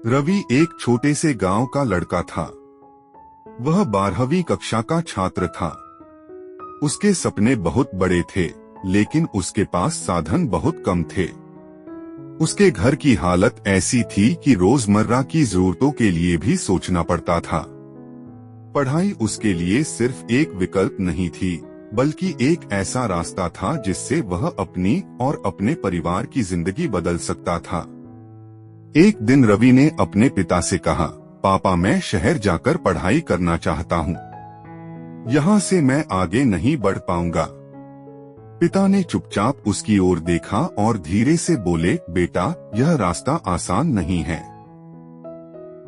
रवि एक छोटे से गांव का लड़का था। वह 12वीं कक्षा का छात्र था। उसके सपने बहुत बड़े थे, लेकिन उसके पास साधन बहुत कम थे। उसके घर की हालत ऐसी थी कि रोजमर्रा की जरूरतों के लिए भी सोचना पड़ता था। पढ़ाई उसके लिए सिर्फ एक विकल्प नहीं थी, बल्कि एक ऐसा रास्ता था जिससे वह अपनी और अपने परिवार की जिंदगी बदल सकता था। एक दिन रवि ने अपने पिता से कहा, पापा, मैं शहर जाकर पढ़ाई करना चाहता हूँ। यहाँ से मैं आगे नहीं बढ़ पाऊंगा। पिता ने चुपचाप उसकी ओर देखा और धीरे से बोले, बेटा, यह रास्ता आसान नहीं है।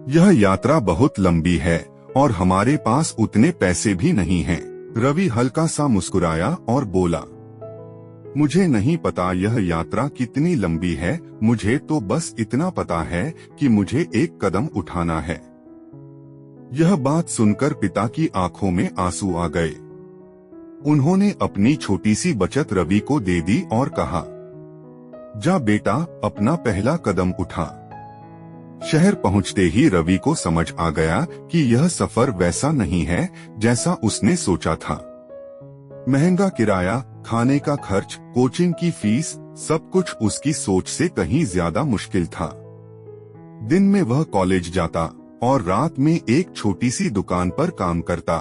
यह यात्रा बहुत लंबी है और हमारे पास उतने पैसे भी नहीं हैं। रवि हल्का सा मुस्कुराया और बोला, मुझे नहीं पता यह यात्रा कितनी लंबी है, मुझे तो बस इतना पता है कि मुझे एक कदम उठाना है। यह बात सुनकर पिता की आंखों में आंसू आ गए। उन्होंने अपनी छोटी सी बचत रवि को दे दी और कहा, जा बेटा, अपना पहला कदम उठा। शहर पहुंचते ही रवि को समझ आ गया कि यह सफर वैसा नहीं है जैसा उसने सोचा था। महंगा किराया, खाने का खर्च, कोचिंग की फीस, सब कुछ उसकी सोच से कहीं ज्यादा मुश्किल था। दिन में वह कॉलेज जाता और रात में एक छोटी सी दुकान पर काम करता।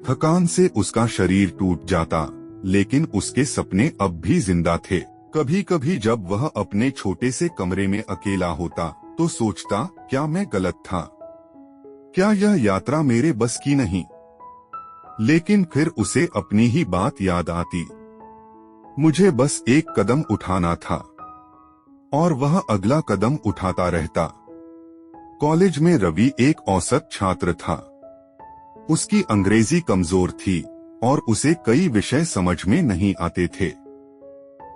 थकान से उसका शरीर टूट जाता, लेकिन उसके सपने अब भी जिंदा थे। कभी कभी जब वह अपने छोटे से कमरे में अकेला होता तो सोचता, क्या मैं गलत था? क्या यह यात्रा मेरे बस की नहीं? लेकिन फिर उसे अपनी ही बात याद आती, मुझे बस एक कदम उठाना था। और वह अगला कदम उठाता रहता। कॉलेज में रवि एक औसत छात्र था। उसकी अंग्रेजी कमजोर थी और उसे कई विषय समझ में नहीं आते थे।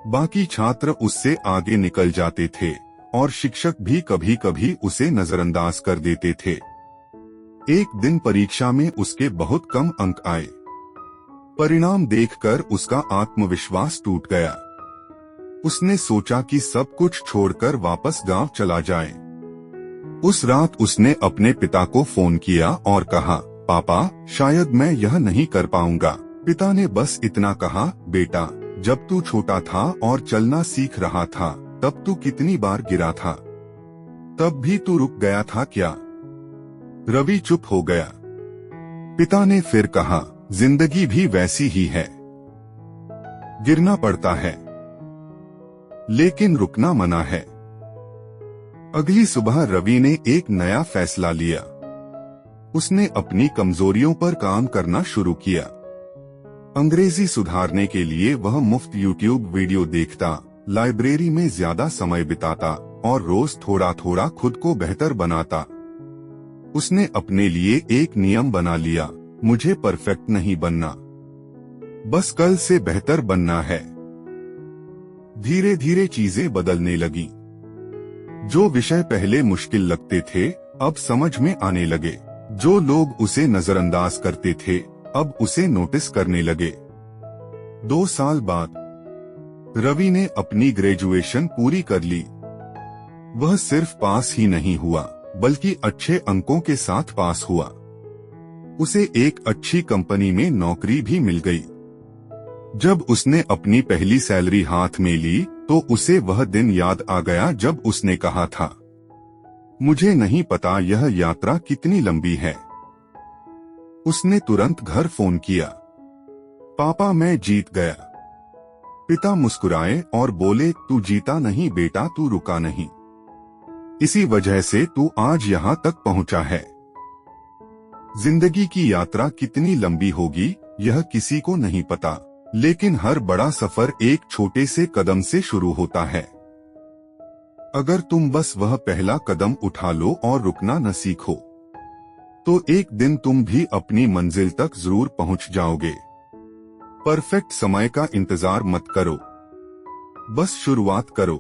बाकी छात्र उससे आगे निकल जाते थे और शिक्षक भी कभी कभी उसे नजरअंदाज कर देते थे। एक दिन परीक्षा में उसके बहुत कम अंक आए। परिणाम देखकर उसका आत्मविश्वास टूट गया। उसने सोचा कि सब कुछ छोड़कर वापस गांव चला जाए। उस रात उसने अपने पिता को फोन किया और कहा, पापा, शायद मैं यह नहीं कर पाऊंगा। पिता ने बस इतना कहा, बेटा, जब तू छोटा था और चलना सीख रहा था, तब तू कितनी बार गिरा था? तब भी तू रुक गया था क्या? रवि चुप हो गया। पिता ने फिर कहा, जिंदगी भी वैसी ही है। गिरना पड़ता है, लेकिन रुकना मना है। अगली सुबह रवि ने एक नया फैसला लिया। उसने अपनी कमजोरियों पर काम करना शुरू किया। अंग्रेजी सुधारने के लिए वह मुफ्त यूट्यूब वीडियो देखता, लाइब्रेरी में ज्यादा समय बिताता और रोज थोड़ा थोड़ा खुद को बेहतर बनाता। उसने अपने लिए एक नियम बना लिया, मुझे परफेक्ट नहीं बनना, बस कल से बेहतर बनना है। धीरे धीरे चीजें बदलने लगी। जो विषय पहले मुश्किल लगते थे, अब समझ में आने लगे। जो लोग उसे नजरअंदाज करते थे, अब उसे नोटिस करने लगे। 2 साल बाद रवि ने अपनी ग्रेजुएशन पूरी कर ली। वह सिर्फ पास ही नहीं हुआ, बल्कि अच्छे अंकों के साथ पास हुआ। उसे एक अच्छी कंपनी में नौकरी भी मिल गई। जब उसने अपनी पहली सैलरी हाथ में ली तो उसे वह दिन याद आ गया जब उसने कहा था, मुझे नहीं पता यह यात्रा कितनी लंबी है। उसने तुरंत घर फोन किया, पापा, मैं जीत गया। पिता मुस्कुराए और बोले, तू जीता नहीं बेटा, तू रुका नहीं। इसी वजह से तू आज यहाँ तक पहुँचा है। जिंदगी की यात्रा कितनी लंबी होगी, यह किसी को नहीं पता, लेकिन हर बड़ा सफर एक छोटे से कदम से शुरू होता है। अगर तुम बस वह पहला कदम उठा लो और रुकना न सीखो, तो एक दिन तुम भी अपनी मंजिल तक जरूर पहुंच जाओगे। परफेक्ट समय का इंतजार मत करो, बस शुरुआत करो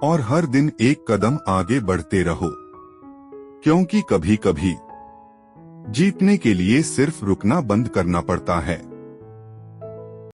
और हर दिन एक कदम आगे बढ़ते रहो, क्योंकि कभी कभी जीतने के लिए सिर्फ रुकना बंद करना पड़ता है।